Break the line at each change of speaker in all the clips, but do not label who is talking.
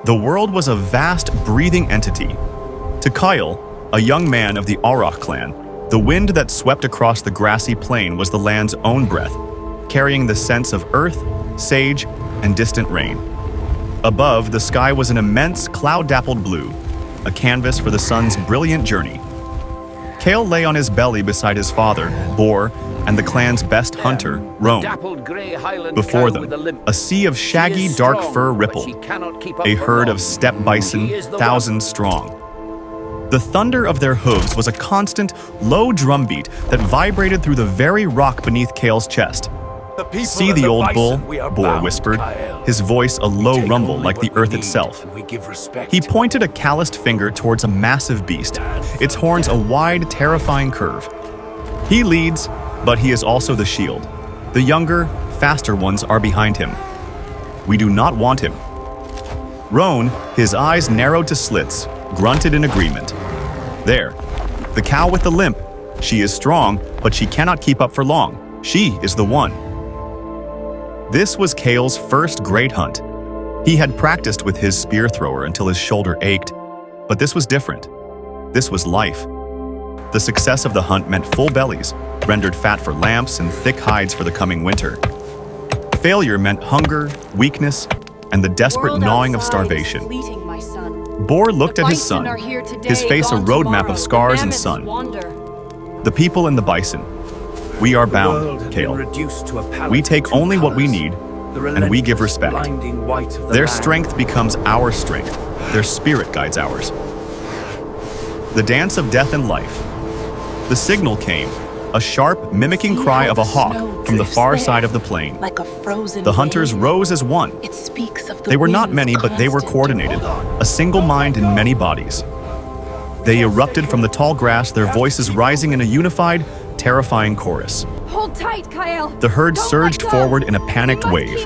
The world was a vast, breathing entity. To Kael, a young man of the Auroch Clan, the wind that swept across the grassy plain was the land's own breath, carrying the scents of earth, sage, and distant rain. Above, the sky was an immense, cloud-dappled blue, a canvas for the sun's brilliant journey. Kael lay on his belly beside his father, Boar, and the clan's best hunter, Roan. Before them, a sea of shaggy, dark fur rippled, a herd of steppe bison, thousands strong. The thunder of their hooves was a constant, low drumbeat that vibrated through the very rock beneath Kael's chest. "See the old bull?" Boar whispered, his voice a low rumble like the earth itself. He pointed a calloused finger towards a massive beast, its horns a wide, terrifying curve. He leads, but he is also the shield. The younger, faster ones are behind him. We do not want him. Roan, his eyes narrowed to slits, grunted in agreement. There, the cow with the limp. She is strong, but she cannot keep up for long. She is the one. This was Kael's first great hunt. He had practiced with his spear thrower until his shoulder ached, but this was different. This was life. The success of the hunt meant full bellies, rendered fat for lamps and thick hides for the coming winter. Failure meant hunger, weakness, and the desperate gnawing of starvation. Boar looked at his son, his face a roadmap of scars and sun. The people and the bison. We are bound, Kael. We take only what we need, and we give respect. Their strength becomes our strength. Their spirit guides ours. The dance of death and life. The signal came, a sharp, mimicking cry of a hawk from the far side of the plain. The hunters rose as one. They were not many, but they were coordinated, a single mind in many bodies. They erupted from the tall grass, their voices rising in a unified, terrifying chorus.
Hold tight, Kael.
The herd surged forward in a panicked wave.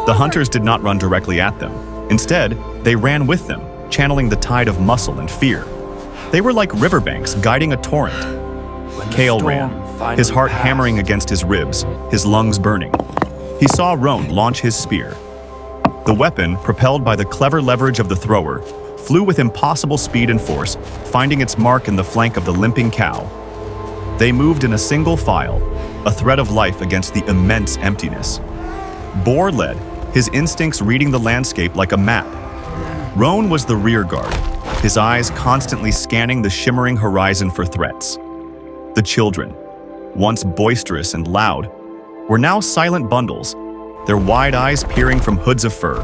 The hunters did not run directly at them. Instead, they ran with them, channeling the tide of muscle and fear. They were like riverbanks guiding a torrent. Kael ran, his heart hammering against his ribs, his lungs burning. He saw Roan launch his spear. The weapon, propelled by the clever leverage of the thrower, flew with impossible speed and force, finding its mark in the flank of the limping cow. They moved in a single file, a thread of life against the immense emptiness. Boar led, his instincts reading the landscape like a map. Roan was the rear guard, his eyes constantly scanning the shimmering horizon for threats. The children, once boisterous and loud, were now silent bundles, their wide eyes peering from hoods of fur.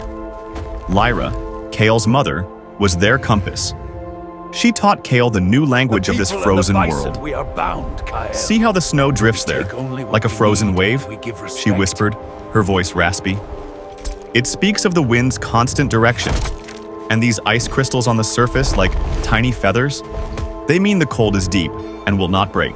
Lyra, Kael's mother, was their compass. She taught Kael the new language of this frozen world.
We are bound, Kael.
"See how the snow drifts there, like a frozen wave?" she whispered, her voice raspy. "It speaks of the wind's constant direction. And these ice crystals on the surface, like tiny feathers, they mean the cold is deep and will not break."